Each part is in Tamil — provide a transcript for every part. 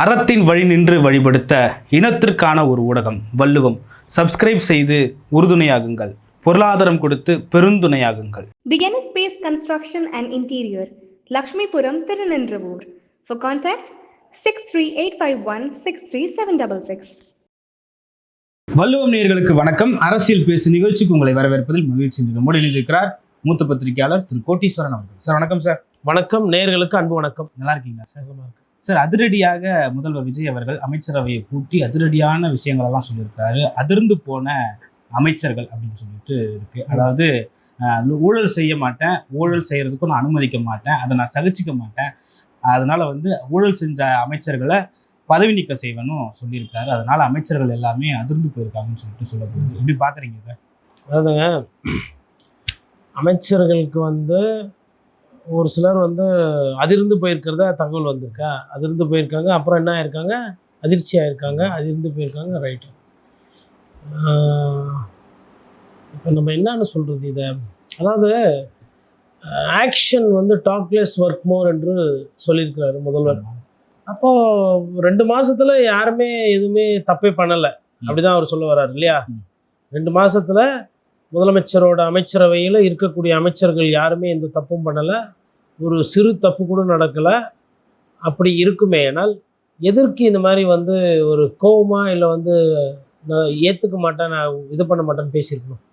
அறத்தின் வழி நின்று வழிபடுத்த இனத்திற்கான ஒரு ஊடகம் வள்ளுவம். சப்ஸ்கிரைப் செய்து உறுதுணையாகுங்கள். பொருளாதாரம் கொடுத்து பெருந்துணையாகுங்கள். Beginner Space Construction and Interior, Lakshmipuram, Tirunendravoor. For contact 63851 63766. வள்ளுவம் நேயர்களுக்கு வணக்கம். அரசியல் பேசு நிகழ்ச்சிக்கு உங்களை வரவேற்பதில் மகிழ்ச்சி. நம்முடன் இருக்கிறார் மூத்த பத்திரிகையாளர் திரு கோட்டீஸ்வரன் அவர்கள். சார் வணக்கம். சார் வணக்கம். நேயர்களுக்கு அன்பு வணக்கம். நல்லா இருக்கீங்களா சார்? சார், அதிரடியாக முதல்வர் விஜய் அவர்கள் அமைச்சரவையை கூட்டி அதிரடியான விஷயங்களெல்லாம் சொல்லியிருக்காரு. அதிர்ந்து போன அமைச்சர்கள் அப்படின்னு சொல்லிட்டு இருக்கு. அதாவது ஊழல் செய்ய மாட்டேன், ஊழல் செய்யறதுக்கும் நான் அனுமதிக்க மாட்டேன், அதை நான் சகிச்சிக்க மாட்டேன், அதனால ஊழல் செஞ்ச அமைச்சர்களை பதவி நீக்கம் செய்வேன்னு சொல்லியிருக்காரு. அதனால அமைச்சர்கள் எல்லாமே அதிர்ந்து போயிருக்காங்கன்னு சொல்லிட்டு சொல்லப்படுது. எப்படி பாக்குறீங்க சார்? அதாவதுங்க, அமைச்சர்களுக்கு ஒரு சிலர் அதிர்ந்து போயிருக்கிறத தகவல் வந்திருக்கா, அதிர்ந்து போயிருக்காங்க. அப்புறம் என்ன ஆயிருக்காங்க, அதிர்ச்சி ஆயிருக்காங்க, அதிர்ந்து போயிருக்காங்க. ரைட்டு. இப்போ நம்ம என்னன்னு சொல்கிறது இதை, அதாவது ஆக்ஷன் டாக்லெஸ் ஒர்க் மோர் என்று சொல்லியிருக்கிறாரு முதல்வர். அப்போது 2 மாதத்தில் யாருமே எதுவுமே தப்பே பண்ணலை அப்படி தான் அவர் சொல்ல வர்றாரு இல்லையா? 2 மாதத்தில் முதலமைச்சரோட அமைச்சரவையில் இருக்கக்கூடிய அமைச்சர்கள் யாருமே எந்த தப்பும் பண்ணலை, ஒரு சிறு தப்பு கூட நடக்கலை. அப்படி இருக்குமே ஆனால் எதற்கு இந்த மாதிரி ஒரு கோவமாக இல்லை நான் ஏற்றுக்க மாட்டேன், நான் இது பண்ண மாட்டேன்னு பேசியிருக்கணும்.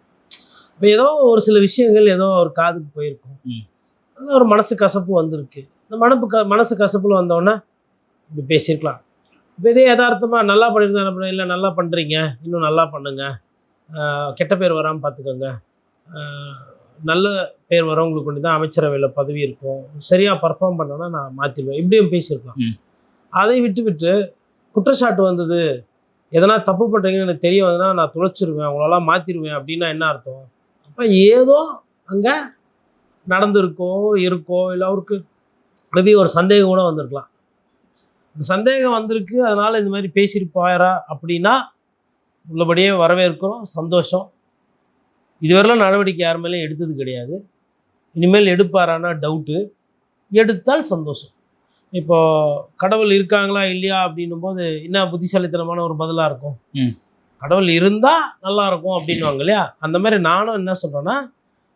இப்போ ஏதோ ஒரு சில விஷயங்கள் ஏதோ ஒரு காதுக்கு போயிருக்கும், அதில் ஒரு மனசு கசப்பு வந்திருக்கு. இந்த மனசு கசப்பில் வந்தோடனே இப்படி பேசியிருக்கலாம். இப்போ இதே யதார்த்தமாக நல்லா பண்ணியிருந்தா இல்லை நல்லா பண்ணுறீங்க, இன்னும் நல்லா பண்ணுங்கள், கெட்ட பேர் வராமல் பார்த்துக்கோங்க, நல்ல பேர் வரவங்களுக்கு கொண்டு தான் அமைச்சரவையில் பதவி இருக்கும், சரியாக பர்ஃபார்ம் பண்ணோன்னா நான் மாற்றிடுவேன், இப்படியும் பேசியிருக்கலாம். அதை விட்டு குற்றச்சாட்டு வந்தது, எதனா தப்பு பண்ணுறீங்கன்னு எனக்கு தெரிய வந்ததுன்னா நான் துளைச்சிருவேன், அவங்களெல்லாம் மாற்றிடுவேன் அப்படின்னா என்ன அர்த்தம்? அப்போ ஏதோ அங்கே நடந்திருக்கோ இல்லை அவருக்கு மேபி ஒரு சந்தேகம் கூட வந்திருக்கலாம். இந்த சந்தேகம் வந்திருக்கு, அதனால் இந்த மாதிரி பேசியிருப்பாரா அப்படின்னா உள்ளபடியே வரவேற்கிறோம், சந்தோஷம். இதுவரையிலும் நடவடிக்கை யார் மேலேயும் எடுத்தது கிடையாது, இனிமேல் எடுப்பாரானா டவுட்டு. எடுத்தால் சந்தோஷம். இப்போது கடவுள் இருக்காங்களா இல்லையா அப்படின்னும் போது என்ன புத்திசாலித்தனமான ஒரு பதிலாக இருக்கும். கடவுள் இருந்தால் நல்லாயிருக்கும் அப்படின்வாங்க இல்லையா? அந்த மாதிரி நானும் என்ன சொல்கிறேன்னா,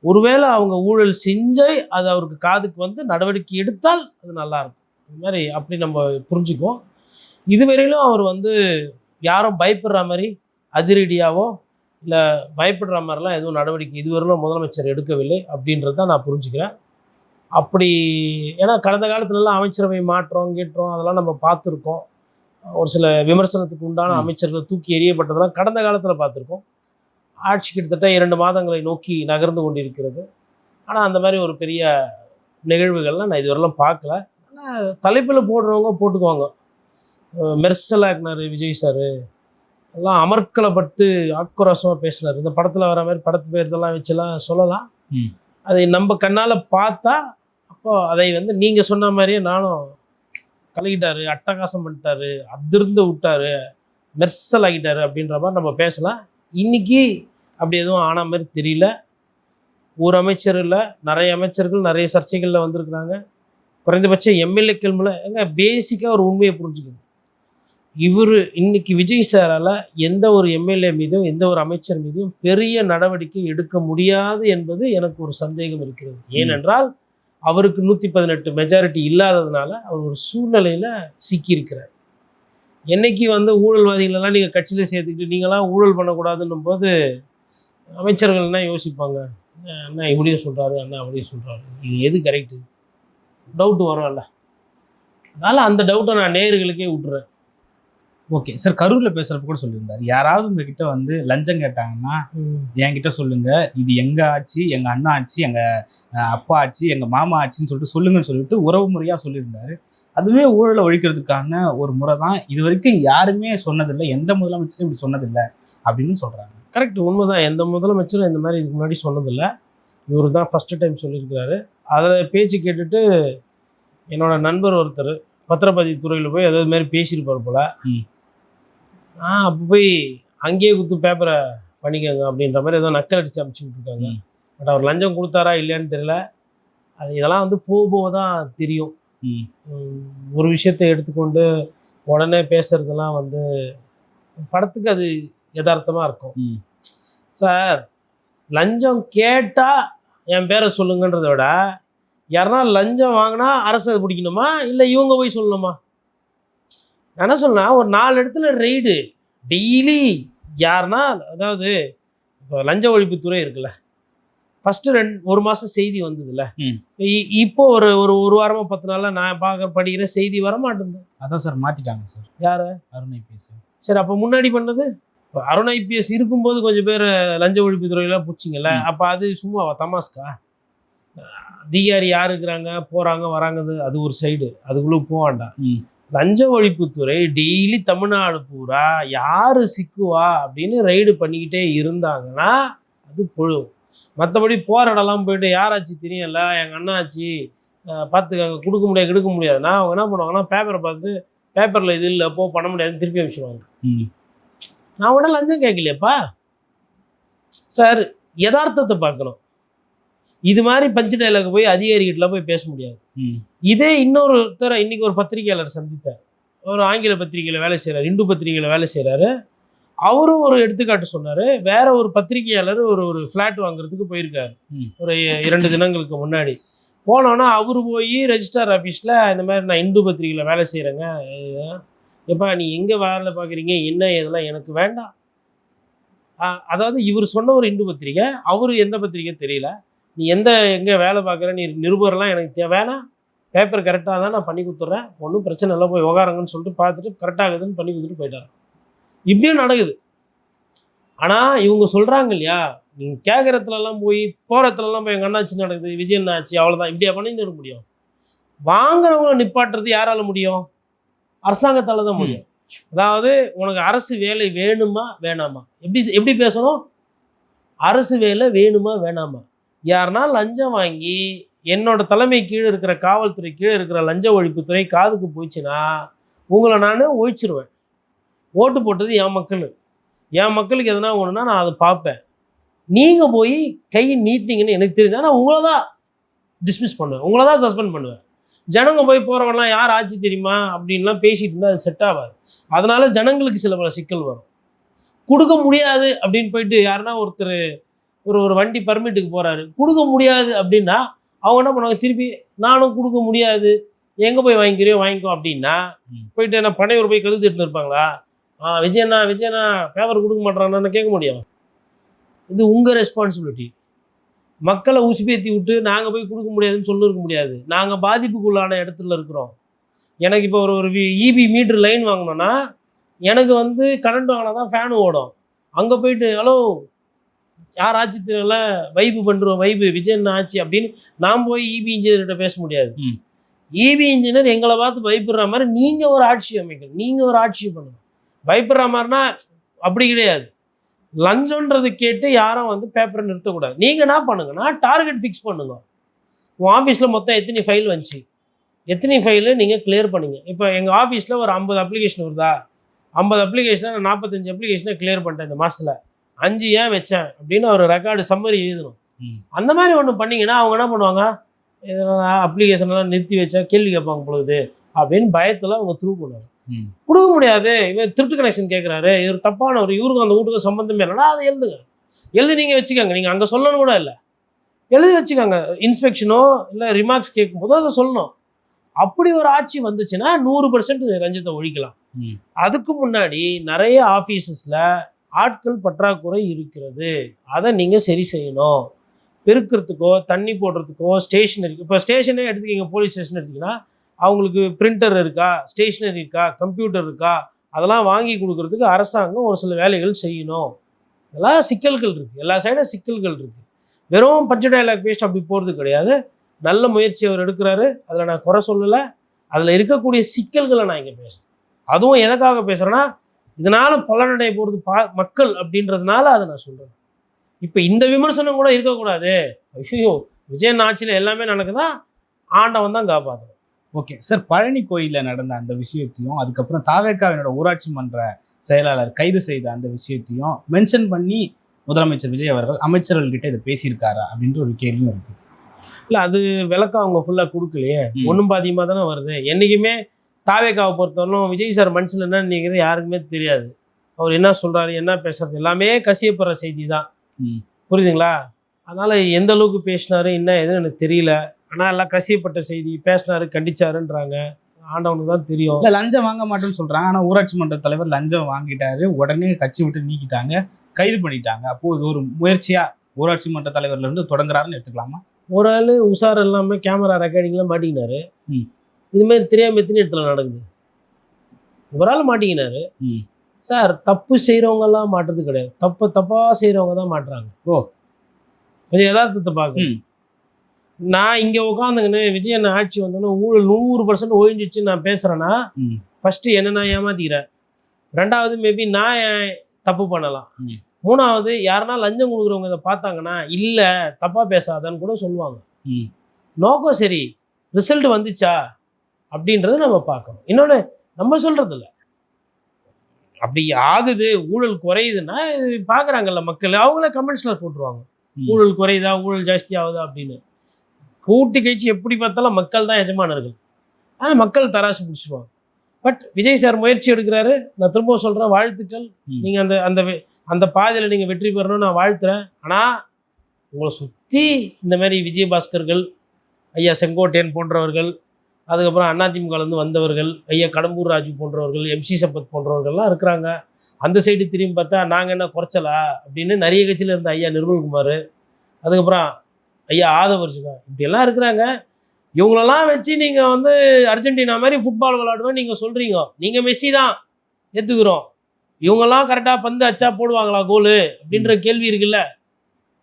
ஒருவேளை அவங்க ஊழல் செஞ்சு அது அவருக்கு காதுக்கு நடவடிக்கை எடுத்தால் அது நல்லாயிருக்கும். இந்த மாதிரி அப்படி நம்ம புரிஞ்சுக்குவோம். இதுவரையிலும் அவர் யாரும் பயப்படுற மாதிரி அதிரடியாவோ இல்லை பயப்படுற மாதிரிலாம் எதுவும் நடவடிக்கை இதுவரையிலும் முதலமைச்சர் எடுக்கவில்லை அப்படின்றது தான் நான் புரிஞ்சுக்கிறேன். அப்படி ஏன்னா கடந்த காலத்துலலாம் அமைச்சரவை மாற்றம் கேட்டுறோம் அதெல்லாம் நம்ம பார்த்துருக்கோம். ஒரு சில விமர்சனத்துக்கு உண்டான அமைச்சர்கள் தூக்கி எறியப்பட்டதெல்லாம் கடந்த காலத்தில் பார்த்துருக்கோம். ஆட்சி கிட்டத்தட்ட 2 மாதங்களை நோக்கி நகர்ந்து கொண்டிருக்கிறது. ஆனால் அந்த மாதிரி ஒரு பெரிய நிகழ்வுகள்லாம் நான் இதுவரையிலும் பார்க்கல. ஆனால் தலைப்பில் போடுறவங்க போட்டுக்குவாங்க, மெர்சலாக்னார் விஜய் சார் எல்லாம் அமர்க்கலப்பட்டு ஆக்ரோஷமாக பேசினார். இந்த படத்தில் வர மாதிரி படத்து பேர்தெல்லாம் வச்செல்லாம் சொல்லலாம். அதை நம்ம கண்ணால் பார்த்தா அப்போ அதை நீங்கள் சொன்ன மாதிரியே நானும் கலகிட்டாரு, அட்டகாசம் பண்ணிட்டாரு, அதிர்ந்து விட்டாரு, மெர்சல் ஆகிட்டாரு அப்படின்ற மாதிரி நம்ம பேசலாம். இன்றைக்கி அப்படி எதுவும் ஆன மாதிரி தெரியல. ஒரு அமைச்சர் இல்லை, நிறைய அமைச்சர்கள் நிறைய சர்ச்சைகளில் வந்திருக்கிறாங்க. குறைந்தபட்சம் எம்எல்ஏக்கள் மூலம் பேசிக்காக ஒரு உண்மையை புரிஞ்சுக்கணும். இவர் இன்னைக்கு விஜய் சாரால் எந்த ஒரு எம்எல்ஏ மீதும் எந்த ஒரு அமைச்சர் மீதும் பெரிய நடவடிக்கை எடுக்க முடியாது என்பது எனக்கு ஒரு சந்தேகம் இருக்கிறது. ஏனென்றால் அவருக்கு 118 மெஜாரிட்டி இல்லாததுனால அவர் ஒரு சூழ்நிலையில் சிக்கியிருக்கிறார். என்னைக்கு ஊழல்வாதிகளெல்லாம் நீங்கள் கட்சியில் சேர்த்துக்கிட்டு நீங்களாம் ஊழல் பண்ணக்கூடாதுன்னும் போது அமைச்சர்கள் என்ன யோசிப்பாங்க, அண்ணா இப்படியே சொல்கிறாரு, அண்ணா அப்படியே சொல்கிறாரு, இது எது கரெக்டு டவுட் வரும்ல. அதனால் அந்த டவுட்டை நான் நேயர்களுக்கே விட்டுறேன். ஓகே சார், கரூரில் பேசுகிறப்ப கூட சொல்லியிருந்தார், யாராவது உங்ககிட்ட லஞ்சம் கேட்டாங்கன்னா என்கிட்ட சொல்லுங்க, இது எங்கள் ஆட்சி, எங்கள் அண்ணா ஆட்சி, எங்கள் அப்பா ஆட்சி, எங்கள் மாமா ஆட்சின்னு சொல்லுங்கன்னு சொல்லிட்டு உறவு முறையாக சொல்லியிருந்தாரு. அதுவே ஊழலை ஒழிக்கிறதுக்கான ஒரு முறை தான். இது வரைக்கும் யாருமே சொன்னதில்லை, எந்த முதலமைச்சரும் இப்படி சொன்னதில்லை அப்படின்னு சொல்கிறாங்க. கரெக்ட், உண்மைதான். எந்த முதலமைச்சரும் இந்த மாதிரி இதுக்கு முன்னாடி சொன்னதில்லை. இவர் தான் ஃபஸ்ட்டு டைம் சொல்லியிருக்கிறாரு. அதில் பேச்சு கேட்டுட்டு என்னோடய நண்பர் ஒருத்தர் பத்திரப்பதிவு துறையில் போய் ஏதாவது மாதிரி பேசியிருப்பார் போல். அப்போ போய் அங்கேயே கொடுத்து பேப்பரை பண்ணிக்கோங்க அப்படின்ற மாதிரி ஏதோ நக்கல் அடித்து அனுப்பிச்சி விட்ருக்காங்க. பட் அவர் லஞ்சம் கொடுத்தாரா இல்லையான்னு தெரியல. அது இதெல்லாம் போக தான் தெரியும். ஒரு விஷயத்தை எடுத்துக்கொண்டு உடனே பேசுறதெல்லாம் வந்து படத்துக்கு அது யதார்த்தமாக இருக்கும். சார், லஞ்சம் கேட்டால் என் பேரை சொல்லுங்கன்றதை விட யாருன்னா லஞ்சம் வாங்கினா அரசு அதை பிடிக்கணுமா இல்லை இவங்க போய் சொல்லணுமா? நான் என்ன சொன்னேன், ஒரு 4 இடத்துல ரெய்டு டெய்லி யாருன்னா, அதாவது இப்போ லஞ்ச ஒழிப்புத்துறை இருக்குல்ல, ஃபஸ்ட்டு 1 மாதம் செய்தி வந்ததுல்ல, இப்போ ஒரு ஒரு வாரமாக 10 நாளாக நான் படிக்கிற செய்தி வர மாட்டேங்குது. அதான் சார் மாற்றிட்டாங்க சார். யார்? அருண் ஐபிஎஸ். சரி, அப்போ முன்னாடி பண்ணது அருண் ஐபிஎஸ் இருக்கும்போது கொஞ்சம் பேர் லஞ்ச ஒழிப்புத்துறையெல்லாம் பிடிச்சிங்கல்ல, அப்போ அது சும்மா தமாஸ்கா? அதிகாரி யார் இருக்கிறாங்க, போகிறாங்க வராங்க, அது ஒரு சைடு, அதுக்குள்ளே போவாண்டா. லஞ்ச ஒழிப்புத்துறை டெய்லி தமிழ்நாடு பூரா யார் சிக்குவா அப்படின்னு ரைடு பண்ணிக்கிட்டே இருந்தாங்கன்னா அது பொழுவும். மற்றபடி போகிற இடம்லாம் போயிட்டு யாராச்சு தெரியல, எங்கள் அண்ணாச்சி பார்த்துக்காங்க, கொடுக்க முடியாது எடுக்க முடியாதுன்னா அவங்க என்ன பண்ணுவாங்கன்னா பேப்பரை பார்த்து பேப்பரில் இது இல்லை போ பண்ண முடியாதுன்னு திருப்பி அனுப்பிச்சிடுவாங்க. நான் உடனே லஞ்சம் கேட்கலையப்பா சார். யதார்த்தத்தை பார்க்கணும். இது மாதிரி பஞ்சு டைலாக் போய் அதிகாரிகிட்ட போய் பேச முடியாது. இதே இன்னொருத்தர இன்னைக்கு ஒரு பத்திரிகையாளர் சந்தித்தார். ஒரு ஆங்கில பத்திரிகையில் வேலை செய்கிறார், இந்து பத்திரிகையில் வேலை செய்கிறாரு. அவரும் ஒரு எடுத்துக்காட்டு சொன்னார். வேற ஒரு பத்திரிகையாளர் ஒரு ஃப்ளாட் வாங்குறதுக்கு போயிருக்காரு ஒரு 2 தினங்களுக்கு முன்னாடி. போனோன்னா அவர் போய் ரெஜிஸ்ட்ரார் ஆஃபீஸில் இந்த மாதிரி நான் இந்து பத்திரிகையில் வேலை செய்கிறேங்க, எப்பா நீ எங்கே வேலை பார்க்குறீங்க என்ன இதெல்லாம் எனக்கு வேண்டாம். அதாவது இவர் சொன்ன ஒரு இந்து பத்திரிகை, அவர் எந்த பத்திரிகை தெரியல, நீ எங்கே வேலை பார்க்குற, நீ நிருபரெல்லாம் எனக்கு வேணாம், பேப்பர் கரெக்டாக தான் நான் பண்ணி கொடுத்துட்றேன், ஒன்றும் பிரச்சனை இல்லை, போய் உகாரங்கன்னு சொல்லிட்டு பார்த்துட்டு கரெக்டாகுதுன்னு பண்ணி கொடுத்துட்டு போயிட்டார். இப்படியும் நடக்குது. ஆனால் இவங்க சொல்கிறாங்க இல்லையா, நீங்கள் கேட்குறதுலலாம் போய் போகிறதுலலாம் போய் எங்கள் அண்ணாச்சி நடக்குது, விஜய் அண்ணாச்சி, அவ்வளோதான், இப்படியா பண்ணிட்டு இருக்க முடியும்? வாங்குறவங்கள நிப்பாட்டுறது யாரால முடியும்? அரசாங்கத்தால் தான் முடியும். அதாவது உனக்கு அரசு வேலை வேணுமா வேணாமா, எப்படி பேசணும்? அரசு வேலை வேணுமா வேணாமா? யாருன்னா லஞ்சம் வாங்கி என்னோட தலைமை கீழே இருக்கிற காவல்துறை கீழே இருக்கிற லஞ்ச ஒழிப்புத்துறை காதுக்கு போயிடுச்சுன்னா உங்களை நான் ஒழிச்சிருவேன். ஓட்டு போட்டது என் மக்களுக்கு எதனா ஒன்றுனா நான் அதை பார்ப்பேன். நீங்கள் போய் கையை நீட்டினீங்கன்னு எனக்கு தெரியுது, ஆனால் உங்களை தான் டிஸ்மிஸ் பண்ணுவேன், உங்களை தான் சஸ்பெண்ட் பண்ணுவேன். ஜனங்க போய் போகிறவங்கலாம் யார் ஆட்சி தெரியுமா அப்படின்லாம் பேசிகிட்டு இருந்தால் அது செட் ஆகாது. அதனால ஜனங்களுக்கு சில பல சிக்கல் வரும். கொடுக்க முடியாது அப்படின்னு போயிட்டு யாருன்னா ஒருத்தர் ஒரு வண்டி பர்மிட்டுக்கு போகிறாரு, கொடுக்க முடியாது அப்படின்னா அவங்க என்ன பண்ணுவாங்க, திருப்பி நானும் கொடுக்க முடியாது, எங்கே போய் வாங்கிக்கிறியோ வாங்கிக்கோ அப்படின்னா போயிட்டு என்ன பனையூர் போய் கழுத்துட்டு இருப்பாங்களா? விஜயண்ணா பேப்பர் கொடுக்க மாட்டேறான்னு கேட்க முடியும்? இது உங்கள் ரெஸ்பான்சிபிலிட்டி. மக்களை உசுப்பேற்றி விட்டு நாங்கள் போய் கொடுக்க முடியாதுன்னு சொல்லிருக்க முடியாது. நாங்கள் பாதிப்புக்குள்ளான இடத்துல இருக்கிறோம். எனக்கு இப்போ ஒரு இபி மீட்ரு லைன் வாங்கினோன்னா எனக்கு வந்து கரண்ட் வாங்கினா தான் ஃபேனு ஓடும். அங்கே போயிட்டு ஹலோ யார் ஆட்சி தெரியல, வைப்பு பண்ணுறோம், வைப்பு விஜயன் ஆட்சி அப்படின்னு நான் போய் இபி இன்ஜினியர்கிட்ட பேச முடியாது. இபி இன்ஜினியர் எங்களை பார்த்து பயப்படுற மாதிரி நீங்கள் ஒரு ஆட்சி அமைக்கணும், நீங்கள் ஒரு ஆட்சி பண்ணணும். பயப்படுற மாதிரினா அப்படி கிடையாது. லஞ்சம்ன்றது கேட்டு யாரும் வந்து பேப்பரை நிறுத்தக்கூடாது. நீங்கள் என்ன பண்ணுங்கன்னா டார்கெட் ஃபிக்ஸ் பண்ணுங்க. உங்கள் ஆஃபீஸில் மொத்தம் எத்தனை ஃபைல் வந்துச்சு, எத்தனை ஃபைலு நீங்கள் கிளியர் பண்ணுங்க. இப்போ எங்கள் ஆஃபீஸில் ஒரு 50 அப்ளிகேஷன் வருதா, 50 அப்ளிகேஷனை நான் 45 அப்ளிகேஷனை கிளியர் பண்ணிட்டேன் இந்த மாதத்தில், 5 ஏன் வச்சேன் அப்படின்னு ஒரு ரெக்கார்டு சம்மரி எழுதணும். அந்த மாதிரி ஒன்று பண்ணிங்கன்னா அவங்க என்ன பண்ணுவாங்க, இதெல்லாம் அப்ளிகேஷன்லாம் நிறுத்தி வச்சா கேள்வி கேட்பாங்க பொழுது அப்படின்னு பயத்தில் அவங்க த்ரூ பண்ணுவாங்க. கொடுக்க முடியாது, இவன் திருட்டு கனெக்ஷன் கேட்குறாரு, இவர் தப்பானவர், இவருக்கு அந்த வீட்டுக்கு சம்மந்தமே இல்லைனா அதை எழுதி நீங்கள் வச்சுக்கோங்க. நீங்கள் அங்கே சொல்லணும் கூட இல்லை, எழுதி வச்சுக்கோங்க. இன்ஸ்பெக்ஷனோ இல்லை ரிமார்க்ஸ் கேட்கும்போது அதை சொல்லணும். அப்படி ஒரு ஆட்சி வந்துச்சுன்னா 100% லஞ்சத்தை ஒழிக்கலாம். அதுக்கு முன்னாடி நிறைய ஆஃபீஸஸில் ஆட்கள் பற்றாக்குறை இருக்கிறது, அதை நீங்கள் சரி செய்யணும். பெருக்கிறதுக்கோ தண்ணி போடுறதுக்கோ ஸ்டேஷனரி, இப்போ ஸ்டேஷனே எடுத்துக்கிங்க, போலீஸ் ஸ்டேஷன் எடுத்திங்கன்னா அவங்களுக்கு பிரிண்டர் இருக்கா, ஸ்டேஷ்னரி இருக்கா, கம்ப்யூட்டர் இருக்கா, அதெல்லாம் வாங்கி கொடுக்கறதுக்கு அரசாங்கம் ஒரு சில வேலைகள் செய்யணும். இதெல்லாம் சிக்கல்கள் இருக்குது, எல்லா சைடும் சிக்கல்கள் இருக்குது. வெறும் பட்ஜெட் டைலாக் பேஸ்ட் அப்படி போகிறது கிடையாது. நல்ல முயற்சி அவர் எடுக்கிறாரு, அதில் நான் குறை சொல்லலை. அதில் இருக்கக்கூடிய சிக்கல்களை நான் இங்கே பேசுகிறேன். அதுவும் எதுக்காக பேசுகிறேன்னா, இதனால் பலனடைய போகிறது மக்கள் அப்படின்றதுனால அதை நான் சொல்கிறேன். இப்போ இந்த விமர்சனம் கூட இருக்கக்கூடாது, ஐயோ விஜயன் ஆட்சியில் எல்லாமே நடக்குதா, ஆண்டவன் தான் காப்பாற்றணும். ஓகே சார், பழனி கோயிலில் நடந்த அந்த விஷயத்தையும் அதுக்கப்புறம் தாவேக்காவினோட ஊராட்சி மன்ற செயலாளர் கைது செய்த அந்த விஷயத்தையும் மென்ஷன் பண்ணி முதலமைச்சர் விஜய் அவர்கள் அமைச்சர்கள்கிட்ட இதை பேசியிருக்காரா அப்படின்ற ஒரு கேள்வியும் இருக்குது. இல்லை, அது விளக்கம் அவங்க ஃபுல்லாக கொடுக்கலையே, ஒன்றும் பாதியமாக தானே வருது. என்றைக்குமே தாவேக்காவை பொறுத்தவரைக்கும் விஜய் சார் மனசில் என்ன நினைக்கிறது யாருக்குமே தெரியாது. அவர் என்ன சொல்கிறாரு, என்ன பேசுறது எல்லாமே கசியப்படுற செய்தி தான். புரியுதுங்களா? அதனால் எந்த அளவுக்கு பேசினாரு என்ன எதுன்னு எனக்கு தெரியல. ஆனால் எல்லாம் கசியப்பட்ட செய்தி, பேசினாரு கண்டிச்சாருன்றாங்க. ஆண்டவனுக்கு தான் தெரியும். இல்லை, லஞ்சம் வாங்க மாட்டேன்னு சொல்கிறாங்க. ஆனால் ஊராட்சி மன்ற தலைவர் லஞ்சம் வாங்கிட்டாரு, உடனே கட்சி விட்டு நீக்கிட்டாங்க, கைது பண்ணிட்டாங்க. அப்போது இது ஒரு முயற்சியாக ஊராட்சி மன்ற தலைவர்லேருந்து தொடங்குறாருன்னு எடுத்துக்கலாமா? ஒரு ஆள் உஷார் இல்லாமல் கேமரா ரெக்கார்டிங்லாம் மாட்டிக்கினாரு. இதுமாரி தெரியாமல் எத்தனை இடத்துல நடக்குது. ஒரு ஆள் மாட்டிக்கினாரு. சார், தப்பு செய்கிறவங்கெல்லாம் மாட்டுறது கிடையாது, தப்பாக செய்கிறவங்க தான் மாட்டுறாங்க. கொஞ்சம் யதார்த்தத்தை பார்க்க. நான் இங்கே உட்காந்துங்கன்னு விஜய் அண்ணன் ஆட்சி வந்தோன்னா ஊழல் 100% ஒழிஞ்சிச்சு நான் பேசுகிறேன்னா, ஃபஸ்ட்டு என்ன நான் ஏமாத்திக்கிறேன். ரெண்டாவது மேபி நான் தப்பு பண்ணலாம். மூணாவது யாருன்னா லஞ்சம் கொடுக்குறவங்க இதை பார்த்தாங்கன்னா இல்லை தப்பாக பேசாதான்னு கூட சொல்லுவாங்க. நோக்கம் சரி, ரிசல்ட் வந்துச்சா அப்படின்றத நம்ம பார்க்கணும். இன்னொன்று நம்ம சொல்கிறதில்ல, அப்படி ஆகுது ஊழல் குறையுதுன்னா இது பார்க்குறாங்கல்ல மக்கள், அவங்களே கமெண்ட்ஸில் போட்டுருவாங்க ஊழல் குறையுதா ஊழல் ஜாஸ்தி ஆகுதா அப்படின்னு. கூட்டி கழிச்சு எப்படி பார்த்தாலும் மக்கள் தான் எஜமானர்கள். மக்கள் தராசு பிடிச்சிருவாங்க. பட் விஜய் சார் முயற்சி எடுக்கிறாரு. நான் திரும்ப சொல்கிறேன், வாழ்த்துக்கள். நீங்கள் அந்த அந்த அந்த பாதையில் நீங்கள் வெற்றி பெறணும்னு நான் வாழ்த்துறேன். ஆனால் உங்களை சுற்றி இந்த மாதிரி விஜயபாஸ்கர்கள், ஐயா செங்கோட்டையன் போன்றவர்கள், அதுக்கப்புறம் அதிமுகலேருந்து வந்தவர்கள், ஐயா கடம்பூர் ராஜு போன்றவர்கள், MC சம்பத் போன்றவர்கள்லாம் இருக்கிறாங்க. அந்த சைடு திரும்பி பார்த்தா நாங்கள் என்ன குறைச்சலா அப்படின்னு நிறைய கட்சியில் இருந்த ஐயா நிர்மல்குமார், அதுக்கப்புறம் ஐயா ஆதவர்ஜுனா, இப்படியெல்லாம் இருக்கிறாங்க. இவங்களெல்லாம் வச்சு நீங்கள் வந்து அர்ஜென்டினா மாதிரி ஃபுட்பால் விளையாடுவேன் நீங்கள் சொல்கிறீங்க. நீங்கள் மெஸ்ஸி தான் ஏற்றுக்கிறோம், இவங்கெல்லாம் கரெக்டாக பந்து அச்சா போடுவாங்களா கோலு அப்படின்ற கேள்வி இருக்குல்ல.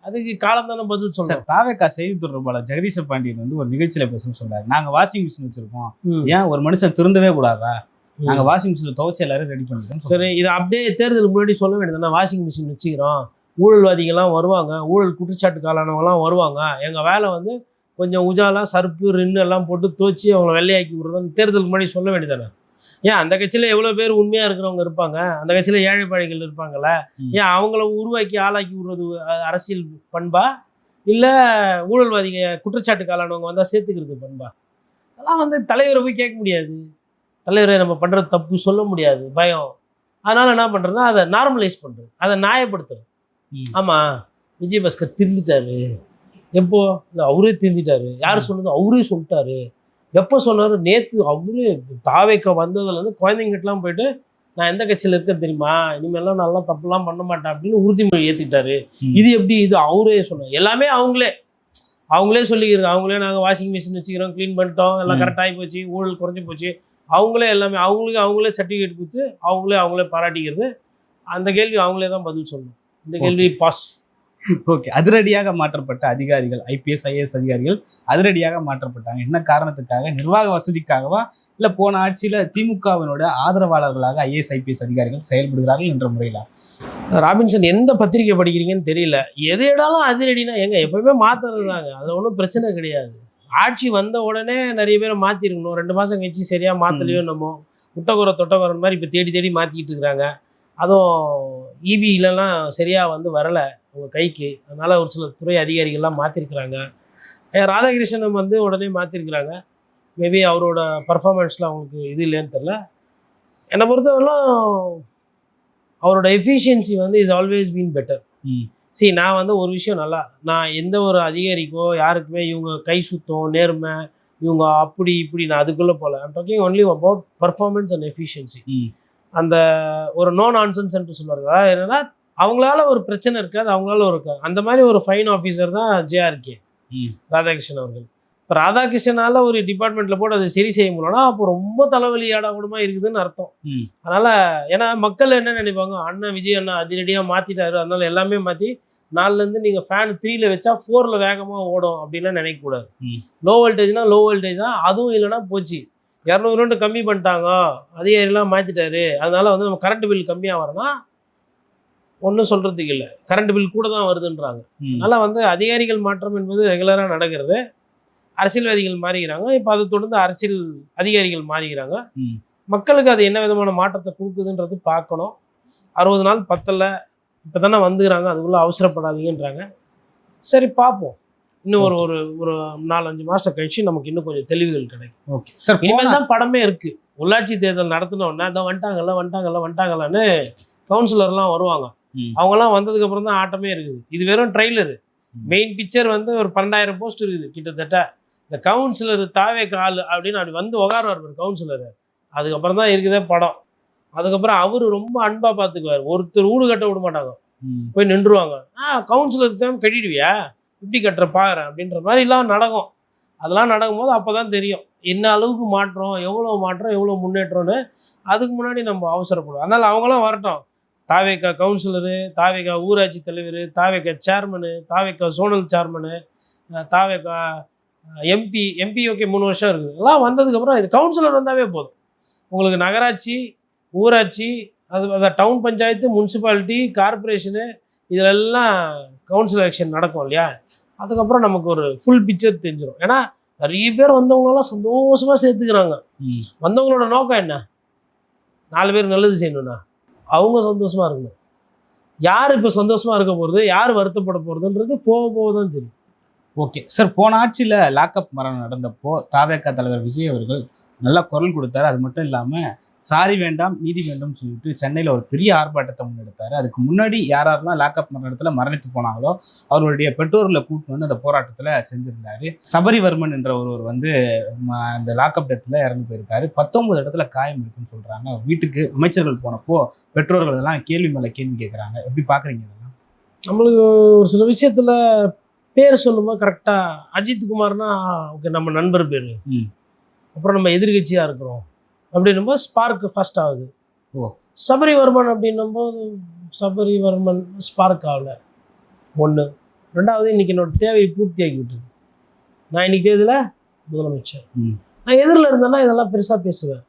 அதுக்கு காலம் தானே பதில் சொல்கிறேன். தாவேக்கா செய்தி தொடர்பாளர் ஜெகதீஷ பாண்டியன் வந்து ஒரு நிகழ்ச்சியில் பேசணும்னு சொல்றாரு. நாங்கள் வாஷிங் மிஷின் வச்சுருக்கோம், ஏன் ஒரு மனுஷன் திருந்தவே கூடாதா? நாங்கள் வாஷிங் மிஷினில் துவைச்சி எல்லாரும் ரெடி பண்ணிட்டோம். சரி, இதை அப்படியே தேர்தலுக்கு முன்னாடி சொல்ல வேண்டியதுன்னா வாஷிங் மிஷின் வச்சுக்கிறோம், ஊழல்வாதிகள்லாம் வருவாங்க, ஊழல் குற்றச்சாட்டுக்கு ஆளானவங்கலாம் வருவாங்க, எங்கள் வேலை வந்து கொஞ்சம் உஜாலா சர்ப்பு ரின்னு எல்லாம் போட்டு துவச்சி அவங்கள வெள்ளையாக்கி விட்றதுன்னு தேர்தலுக்கு முன்னாடி சொல்ல வேண்டியதானே? ஏன் அந்த கட்சியில் எவ்வளோ பேர் உண்மையாக இருக்கிறவங்க இருப்பாங்க, அந்த கட்சியில் ஏழை பாழைகள் இருப்பாங்கள்ல, ஏன் அவங்கள உருவாக்கி ஆளாக்கி விடுறது அரசியல் பண்பா, இல்லை ஊழல்வாதிக குற்றச்சாட்டுக்கு ஆளானவங்க வந்தால் சேர்த்துக்கிறது பண்பா? அதெல்லாம் வந்து தலைவரை போய் கேட்க முடியாது, தலைவரை நம்ம பண்ணுறது தப்பு சொல்ல முடியாது, பயம். அதனால் என்ன பண்ணுறதுன்னா அதை நார்மலைஸ் பண்ணுறது, அதை நியாயப்படுத்துறது. ஆமாம், விஜயபாஸ்கர் திருந்திட்டாரு, எப்போ? இல்லை அவரே திருந்திட்டாரு. யார் சொன்னது? அவரே சொல்லிட்டாரு. எப்போ சொன்னார்? நேற்று. அவரே தாவேக்கா வந்ததுலேருந்து குழந்தைங்கிட்டலாம் போயிட்டு நான் எந்த கட்சியில் இருக்க தெரியுமா, இனிமேலாம் நல்லா தப்புலாம் பண்ண மாட்டேன் அப்படின்னு உறுதிமொழி ஏற்றிட்டாரு. இது எப்படி? இது அவரே சொன்னார். எல்லாமே அவங்களே சொல்லிக்கிறது. அவங்களே நாங்கள் வாஷிங் மிஷின் வச்சுக்கிறோம், க்ளீன் பண்ணிட்டோம், எல்லாம் கரெக்டாகி போச்சு, ஊழல் குறைஞ்சி போச்சு, அவங்களே எல்லாமே அவங்களே சர்டிஃபிகேட் கொடுத்து அவங்களே பாராட்டிக்கிறது. அந்த கேள்வி அவங்களே தான் பதில் சொல்லணும். இந்த கேள்வி பாஸ். ஓகே. அதிரடியாக மாற்றப்பட்ட அதிகாரிகள், IPS IAS அதிகாரிகள் அதிரடியாக மாற்றப்பட்டாங்க. என்ன காரணத்துக்காக? நிர்வாக வசதிக்காகவா, இல்லை போன ஆட்சியில் திமுகவினோட ஆதரவாளர்களாக IAS IPS அதிகாரிகள் செயல்படுகிறார்கள் என்ற முறையில்? ராபின்சன், எந்த பத்திரிகை படிக்கிறீங்கன்னு தெரியல. எது இடாலும் அதிரடினா எப்பவுமே மாற்றுறது தாங்க, அதில் ஒன்றும் பிரச்சனை கிடையாது. ஆட்சி வந்த உடனே நிறைய பேரை மாற்றிருக்கணும். 2 மாதம் கழிச்சு சரியாக மாற்றலையோ நம்ம தொட்டகுறை மாதிரி இப்போ தேடி மாற்றிக்கிட்டு இருக்கிறாங்க. அதுவும் EBலலாம் சரியாக வந்து வரலை அவங்க கைக்கு. அதனால் ஒரு சில துறை அதிகாரிகள்லாம் மாற்றிருக்கிறாங்க. ராதாகிருஷ்ணன் வந்து உடனே மாற்றிருக்கிறாங்க. மேபி அவரோட பர்ஃபார்மன்ஸில் அவங்களுக்கு இது இல்லைன்னு தெரில. என்னை பொறுத்தவரைலாம் அவரோட எஃபிஷியன்சி வந்து இஸ் ஆல்வேஸ் பீன் பெட்டர். நான் வந்து ஒரு விஷயம் நான் எந்த ஒரு அதிகாரிக்கோ யாருக்குமே இவங்க கை சுத்தம் நேர்மை இவங்க அப்படி இப்படி நான் அதுக்குள்ளே போகல. I'm talking only about performance and efficiency. அந்த ஒரு நோ நான்சென்ஸ் என்று சொல்லுவாங்க. அதாவது என்னன்னா அவங்களால ஒரு பிரச்சனை இருக்காது, அவங்களால இருக்காது. அந்த மாதிரி ஒரு ஃபைன் ஆஃபீஸர் தான் JRK ராதாகிருஷ்ணன் அவர்கள். இப்போ ராதாகிருஷ்ணனால ஒரு டிபார்ட்மெண்ட்டில் போட்டு அதை சரி செய்ய முடியலன்னா அப்போ ரொம்ப தலைவலி ஆடாகூடமாக இருக்குதுன்னு அர்த்தம். அதனால் ஏன்னா மக்கள் என்ன நினைப்பாங்க, அண்ணன் விஜய் அண்ணா அதிரடியாக மாற்றிட்டாரு, அதனால் எல்லாமே மாற்றி 4லேருந்து நீங்கள் ஃபேன் 3ல் வச்சா 4ல் வேகமாக ஓடும் அப்படின்லாம் நினைக்கக்கூடாது. லோ வோல்டேஜ்னால் லோ வோல்டேஜ் தான், அதுவும் இல்லைனா போச்சு. 200 யூனிட் கம்மி பண்ணிட்டாங்க, அதிகாரிலாம் மாற்றிட்டாரு, அதனால் வந்து நம்ம கரண்ட் பில் கம்மியாக வரனா ஒன்றும் சொல்கிறதுக்கு இல்லை, கரண்ட் பில் கூட தான் வருதுன்றாங்க. அதனால் வந்து அதிகாரிகள் மாற்றம் என்பது ரெகுலராக நடக்கிறது. அரசியல்வாதிகள் மாறிக்கிறாங்க, இப்போ அதை தொடர்ந்து அரசியல் அதிகாரிகள் மாறிக்கிறாங்க. மக்களுக்கு அது என்ன விதமான மாற்றத்தை கொடுக்குதுன்றது பார்க்கணும். 60 நாள் பத்தலை, இப்போ தானே வந்துக்கிறாங்க, அதுக்குள்ளே அவசரப்படாதீங்கன்றாங்க. சரி பார்ப்போம். இன்னும் ஒரு ஒரு ஒரு 4-5 மாதம் கழிச்சு நமக்கு இன்னும் கொஞ்சம் தெளிவுகள் கிடைக்கும். Okay sir. இனிமேல் தான் படமே இருக்கு. உள்ளாட்சி தேர்தல் நடத்தினோடனே அதை வந்துட்டாங்களான்னு கவுன்சிலர்லாம் வருவாங்க. அவங்கெல்லாம் வந்ததுக்கு அப்புறம் தான் ஆட்டமே இருக்குது. இது வெறும் ட்ரெய்லரு. மெயின் பிக்சர் வந்து ஒரு 12,000 போஸ்ட் இருக்குது கிட்டத்தட்ட. இந்த கவுன்சிலர் தாவேக்கு ஆள் அப்படின்னு அப்படி வந்து உகாருவார் கவுன்சிலர். அதுக்கப்புறம் தான் இருக்குதே படம். அதுக்கப்புறம் அவர் ரொம்ப அன்பாக பார்த்துக்குவார். ஒருத்தர் வீடு கட்ட விட மாட்டாங்க, போய் நின்றுவாங்க. கவுன்சிலர் தான் கட்டிடுவியா, இப்படி கட்டுற பாக்குறேன் அப்படின்ற மாதிரிலாம் நடக்கும். அதெல்லாம் நடக்கும்போது அப்போ தான் தெரியும் என்ன அளவுக்கு மாற்றம், எவ்வளோ முன்னேற்றம்னு. அதுக்கு முன்னாடி நம்ம அவசரப்படுவோம். அதனால் அவங்களாம் வரட்டும். தாவேக்கா கவுன்சிலரு, தாவேக்கா ஊராட்சி தலைவர், தாவேக்கா சேர்மனு, தாவேக்கா சோனல் சேர்மனு, தாவேக்கா எம்பி ஓகே 3 வருஷம் இருக்குது. எல்லாம் வந்ததுக்கப்புறம் இது கவுன்சிலர் வந்தாவே போதும். உங்களுக்கு நகராட்சி, ஊராட்சி, அது டவுன் பஞ்சாயத்து, முனிசிபாலிட்டி, கார்பரேஷனு, இதிலெல்லாம் கவுன்சில் எலெக்ஷன் நடக்கும் இல்லையா? அதுக்கப்புறம் நமக்கு ஒரு ஃபுல் பிக்சர் தெரிஞ்சிடும். ஏன்னா நிறைய பேர் வந்தவங்களெல்லாம் சந்தோஷமாக சேர்த்துக்கிறாங்க. வந்தவங்களோட நோக்கம் என்ன? 4 பேர் நல்லது செய்யணும்னா அவங்க சந்தோஷமாக இருக்கணும். யார் இப்போ சந்தோஷமாக இருக்க போகிறது, யார் வருத்தப்பட போகிறதுன்றது போக தான் தெரியும். Okay sir. போன ஆட்சியில் லாக்அப் மரணம் நடந்தப்போ தாவேக்கா தலைவர் விஜய் அவர்கள் நல்லா குரல் கொடுத்தாரு. அது மட்டும் இல்லாமல் சாரி வேண்டாம் நீதி வேண்டும் சொல்லிட்டு சென்னையில் ஒரு பெரிய ஆர்ப்பாட்டத்தை முன்னெடுத்தார். அதுக்கு முன்னாடி யாரெல்லாம் லாக்அப் மரணத்தில் மரணித்து போனாங்களோ அவருடைய பெற்றோர்களை கூட்டு வந்து அந்த போராட்டத்தில் செஞ்சிருந்தாரு. சபரிவர்மன் என்ற ஒருவர் வந்து அந்த லாக்அப் டெத்தில் இறந்து போயிருக்காரு. 19 இடத்துல காயம் இருக்குன்னு சொல்கிறாங்க. வீட்டுக்கு அமைச்சர்கள் போனப்போ பெற்றோர்கள் எல்லாம் கேள்வி மேலே கேள்வி கேட்குறாங்க. எப்படி பார்க்குறீங்க இதெல்லாம்? நம்மளுக்கு ஒரு சில விஷயத்தில் பேர் சொல்லும்போது கரெக்டாக அஜித் குமார்னா ஓகே நம்ம நண்பர் பேர், அப்புறம் நம்ம எதிர்கட்சியாக இருக்கிறோம் அப்படின்னும்போது ஸ்பார்க் ஃபர்ஸ்ட் ஆகுது. சபரிவர்மன் அப்படின்னும்போது சபரிவர்மன் ஸ்பார்க் ஆகல. 1. 2வது இன்னைக்கு என்னோட தேவையை பூர்த்தி ஆகி விட்டுது. நான் இன்னைக்கு தேதியில் முதலமைச்சர். நான் எதிரில் இருந்தேன்னா இதெல்லாம் பெருசாக பேசுவேன்.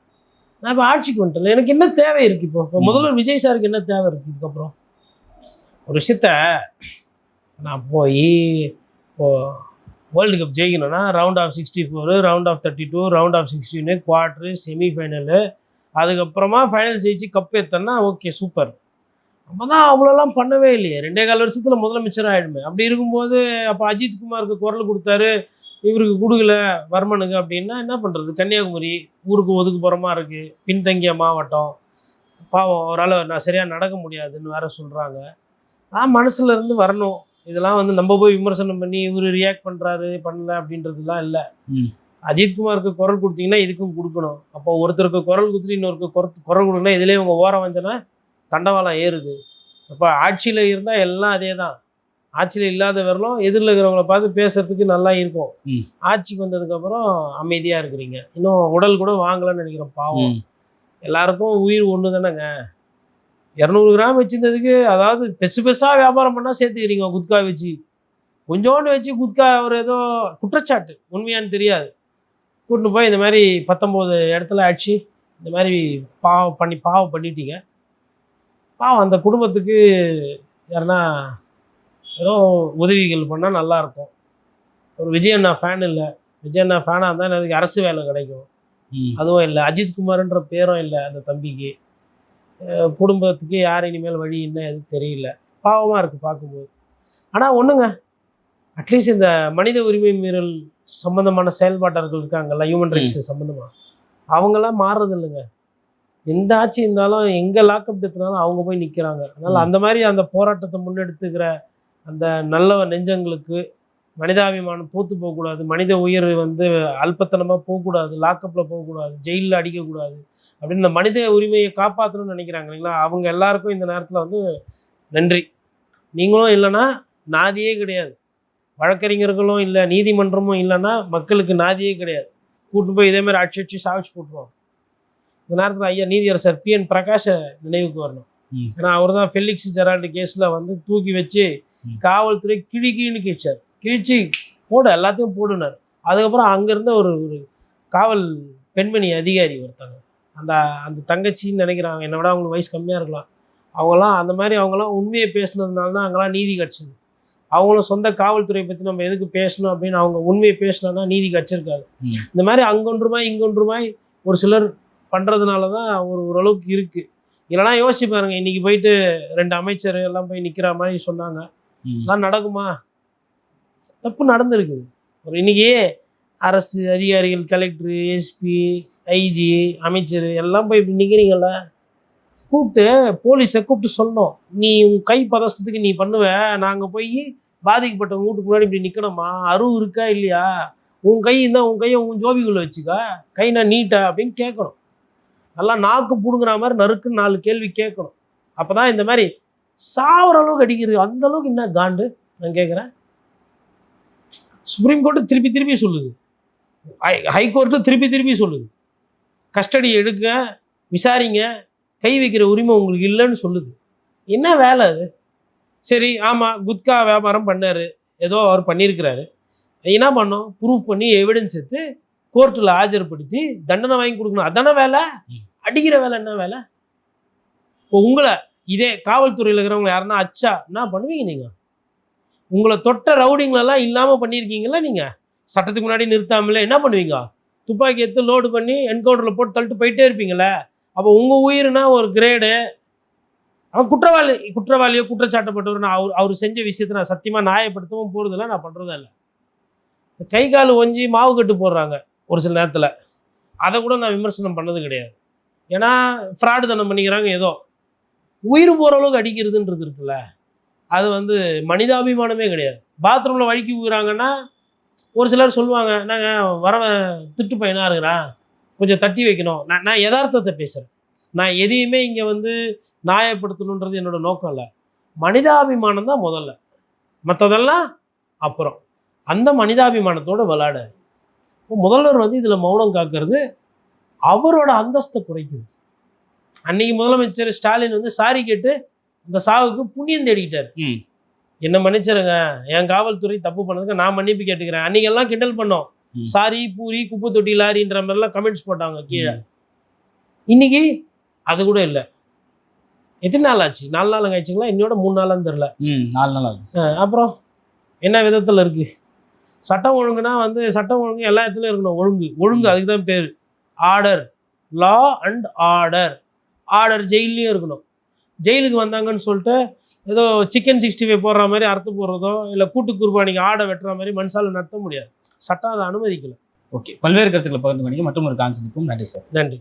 நான் இப்போ ஆட்சிக்கு வந்துட்டேன். எனக்கு என்ன தேவை இருக்குது? இப்போ முதல்வர் விஜய் சாருக்கு என்ன தேவை இருக்குது? இதுக்கப்புறம் ஒரு விஷயத்த நான் போய் இப்போது வேர்ல்டு கப் ஜெயிக்கணும்னா round of 64, round of 32, round of 16, quarter, semifinal, அதுக்கப்புறமா ஃபைனல் ஜெயிச்சு கப் ஏற்றனா ஓகே சூப்பர். நம்ம தான் அவ்வளோலாம் பண்ணவே இல்லையே. 2.25 வருஷத்தில் முதலமைச்சர் ஆகிடுமே. அப்படி இருக்கும்போது அப்போ அஜித் குமாருக்கு குரல் கொடுத்தாரு, இவருக்கு கொடுக்கல வர்மனுக்கு அப்படின்னா என்ன பண்ணுறது? கன்னியாகுமரி ஊருக்கு ஒதுக்குப்புறமா இருக்குது, பின்தங்கிய மாவட்டம், பாவம் அவரால் நான் சரியாக நடக்க முடியாதுன்னு வேற சொல்கிறாங்க. மனசுல இருந்து வரணும். இதெல்லாம் வந்து நம்ம போய் விமர்சனம் பண்ணி இவர் ரியாக்ட் பண்ணுறாரு பண்ணல அப்படின்றதுலாம் இல்லை. அஜித்குமாருக்கு குரல் கொடுத்தீங்கன்னா இதுக்கும் கொடுக்கணும். அப்போ ஒருத்தருக்கு குரல் கொடுத்துட்டு இன்னொருக்கு குரல் கொடுக்கணும். இதுலேயே உங்கள் ஓரம் வந்தனா தண்டவாளம் ஏறுது. அப்போ ஆட்சியில் இருந்தால் எல்லாம் அதே தான். ஆட்சியில் இல்லாத வரலும் எதிரில் இருக்கிறவங்கள பார்த்து பேசுறதுக்கு நல்லா இருக்கும். ஆட்சிக்கு வந்ததுக்கப்புறம் அமைதியாக இருக்கிறீங்க. இன்னும் உடல் கூட வாங்கலாம்னு நினைக்கிறேன். பாவம், எல்லாருக்கும் உயிர் ஒன்று தானேங்க. 200 கிராம் வச்சுருந்ததுக்கு, அதாவது பெருசாக வியாபாரம் பண்ணால் சேர்த்துக்கிறீங்க குட்கா வச்சு. கொஞ்சோண்டு வச்சு குட்கா ஒரு ஏதோ குற்றச்சாட்டு, உண்மையானு தெரியாது, கூட்டின்னு போய் இந்த மாதிரி 19 இடத்துல அடிச்சு இந்த மாதிரி பாவம் பண்ணிட்டீங்க. பாவம் அந்த குடும்பத்துக்கு யாருன்னா ஏதோ உதவிகள் பண்ணால் நல்லாயிருக்கும். ஒரு விஜய் அண்ணா ஃபேன் இல்லை. விஜய் அண்ணா ஃபேனாக இருந்தால் எனக்கு அரசு வேலை கிடைக்கும். அதுவும் இல்லை. அஜித்குமார்ன்ற பேரும் இல்லை அந்த தம்பிக்கு. குடும்பத்துக்கு யார் இனிமேல் வழி என்ன எது தெரியல. பாவமாக இருக்குது பார்க்கும்போது. ஆனால் ஒன்றுங்க, அட்லீஸ்ட் இந்த மனித உரிமை மீறல் சம்மந்தமான செயல்பாட்டர்கள் இருக்காங்கல்ல, ஹியூமன் ரைட்ஸ் சம்மந்தமாக, அவங்களாம் மாறுறது இல்லைங்க. எந்த ஆட்சி இருந்தாலும் எங்கே லாக்அப் டெத்துனாலும் அவங்க போய் நிற்கிறாங்க. அதனால் அந்த மாதிரி அந்த போராட்டத்தை முன்னெடுத்துக்கிற அந்த நல்ல நெஞ்சங்களுக்கு மனிதாபிமானம் தோற்று போகக்கூடாது. மனித உயிர் வந்து அல்பத்தனமாக போகக்கூடாது, லாக்கப்பில் போகக்கூடாது, ஜெயிலில் அடிக்கக்கூடாது அப்படின்னு இந்த மனித உரிமையை காப்பாற்றணும்னு நினைக்கிறாங்க இல்லைங்களா? அவங்க எல்லாருக்கும் இந்த நேரத்தில் வந்து நன்றி. நீங்களும் இல்லைன்னா நாதியே கிடையாது. வழக்கறிஞர்களும் இல்லை, நீதிமன்றமும் இல்லைன்னா மக்களுக்கு நாதியே கிடையாது. கூட்டு போய் இதேமாதிரி அடிச்சு சாவிச்சு போட்டுருவோம். இந்த நேரத்தில் ஐயா நீதியரசர் PN பிரகாஷை நினைவுக்கு வரணும். ஏன்னா அவர் தான் ஃபெலிக்ஸ் ஜெரால்டு கேஸில் வந்து தூக்கி வச்சு காவல்துறை கிழின்னு கிழிச்சார். கிழிச்சு போடு எல்லாத்தையும் போடுனார். அதுக்கப்புறம் அங்கேருந்த ஒரு காவல் பெண்மணி அதிகாரி ஒருத்தாங்க, அந்த அந்த தங்கச்சின்னு நினைக்கிறாங்க, என்னை விட அவங்களுக்கு வயசு கம்மியாக இருக்கலாம். அவங்களாம் அந்த மாதிரி அவங்களாம் உண்மையை பேசுனதுனால தான் அங்கெல்லாம் நீதி கிடச்சிது. அவங்களும் சொந்த காவல்துறை பற்றி நம்ம எதுக்கு பேசணும் அப்படின்னு அவங்க உண்மையை பேசலன்னா நீதி கிடச்சிருக்காது. இந்த மாதிரி அங்கொன்றுமாய் இங்கொன்றுமாய் ஒரு சிலர் பண்ணுறதுனால தான் ஓரளவுக்கு இருக்குது. இல்லைனா யோசிச்சு பாருங்க, இன்றைக்கி போயிட்டு 2 அமைச்சர் எல்லாம் போய் நிற்கிற மாதிரி சொன்னாங்க. எல்லாம் நடக்குமா? தப்பு நடந்திருக்குது. ஒரு இன்னைக்கு அரசு அதிகாரிகள், கலெக்டர், எஸ்பி, ஐஜி, அமைச்சர் எல்லாம் போய் இப்படி நிற்கிறீங்கள, கூப்பிட்டு போலீஸை கூப்பிட்டு சொன்னோம், நீ உன் கை பதஷ்டத்துக்கு நீ பண்ணுவ, நாங்கள் போய் பாதிக்கப்பட்டவங்க வீட்டுக்கு முன்னாடி இப்படி நிற்கணுமா, அருவு இருக்கா இல்லையா, உன் கை இருந்தால் உன் கையை உன் ஜோபிக்குள்ளே வச்சுக்கா, கை நான் நீட்டா அப்படின்னு கேட்கணும். நல்லா நாக்கு பிடுங்குற மாதிரி நறுக்குன்னு 4 கேள்வி கேட்கணும். அப்போ தான் இந்த மாதிரி சாவர அளவுக்கு அடிக்கிறது. அந்த அளவுக்கு என்ன காண்டு நான் கேட்குறேன். சுப்ரீம் கோர்ட்டு திருப்பி திருப்பி சொல்லுது, ஹைகோர்ட்டு திருப்பி திருப்பி சொல்லுது, கஸ்டடி எடுக்க, விசாரிங்க, கை வைக்கிற உரிமை உங்களுக்கு இல்லைன்னு சொல்லுது. என்ன வேலை அது? சரி, ஆமாம், குட்கா வியாபாரம் பண்ணார், ஏதோ அவர் பண்ணியிருக்கிறாரு, என்ன பண்ணோம், ப்ரூஃப் பண்ணி எவிடன்ஸ் எடுத்து கோர்ட்டில் ஆஜர்படுத்தி தண்டனை வாங்கி கொடுக்கணும். அதான வேலை. அடிக்கிற வேலை என்ன வேலை? இப்போ உங்களை இதே காவல்துறையில் இருக்கிறவங்க யாருன்னா அச்சா என்ன பண்ணுவீங்க நீங்கள்? உங்களை தொட்ட ரவுடிங்களெல்லாம் இல்லாமல் பண்ணியிருக்கீங்களா நீங்கள்? சட்டத்துக்கு முன்னாடி நிறுத்தாமலே என்ன பண்ணுவீங்க? துப்பாக்கி எடுத்து லோடு பண்ணி என்கவுண்டரில் போட்டு தள்ளிட்டு போயிட்டே இருப்பீங்களே. அப்போ உங்கள் உயிர்னா ஒரு கிரேடு. அவன் குற்றவாளியோ குற்றச்சாட்டப்பட்டவர், நான் அவர் செஞ்ச விஷயத்தை நான் சத்தியமாக நியாயப்படுத்தவும் போகிறதில்ல, நான் பண்ணுறதே இல்லை. கை கால் ஒஞ்சி மாவு கட்டு போடுறாங்க ஒரு சில நேரத்தில், அதை கூட நான் விமர்சனம் பண்ணது கிடையாது. ஏன்னா ஃப்ராடு தானே பண்ணிக்கிறாங்க. ஏதோ உயிர் போகிற அளவுக்கு அடிக்கிறதுன்றது இருக்குல்ல, அது மனிதாபிமானமே கிடையாது. பாத்ரூமில் வழுக்கி ஊறாங்கன்னா ஒரு சிலர் சொல்லுவாங்க, நாங்கள் வரவன் திட்டு பையனாக இருக்கிறான், கொஞ்சம் தட்டி வைக்கணும். நான் யதார்த்தத்தை பேசுகிறேன். நான் எதையுமே இங்கே நியாயப்படுத்தணுன்றது என்னோட நோக்கம் இல்லை. மனிதாபிமானம் தான் முதல்ல, மற்றதெல்லாம் அப்புறம். அந்த மனிதாபிமானத்தோடு விளையாடாது. இப்போ முதல்வர் இதில் மௌனம் காக்கிறது அவரோட அந்தஸ்தை குறைக்குது. அன்னைக்கு முதலமைச்சர் ஸ்டாலின் சாரி கேட்டு இந்த சாவுக்கு புண்ணியம் தேடிக்கிட்டார். என்ன மன்னிச்சிருங்க, என் காவல்துறை தப்பு பண்ணதுக்கு நான் மன்னிப்பு கேட்டுக்கிறேன். அன்னைக்கெல்லாம் கிண்டல் பண்ணோம், சாரி பூரி குப்பை தொட்டி லாரின்ற மாதிரிலாம் கமெண்ட்ஸ் போட்டாங்க கீழே. இன்னைக்கு அது கூட இல்லை. எத்தனை நாள் ஆச்சு? 4 நாள் ஆயிடுச்சுங்களா? இன்னோட 3 நாளான்னு தெரில. 4 நாள் ஆச்சு. அப்புறம் என்ன விதத்தில் இருக்குது? சட்டம் ஒழுங்குனா சட்டம் ஒழுங்கு எல்லா இடத்துலையும் இருக்கணும். ஒழுங்கு அதுக்கு தான் பேர். Order, law and order. Order ஜெயிலையும் இருக்கணும். ஜெயிலுக்கு வந்தாங்கன்னு சொல்லிட்டு ஏதோ சிக்கன் 65 போடுற மாதிரி அறுத்து போடுறதோ, இல்லை கூட்டு குர்பானிக்கு ஆடை வெட்டுற மாதிரி மனுஷால நடத்த முடியாது. சட்டம் அதை அனுமதிக்கலை. ஓகே, பல்வேறு கருத்துக்களை பகிர்ந்து கொண்டீங்க. மற்றும் ஒரு கான்செப்டுக்கும் நன்றி சார். நன்றி.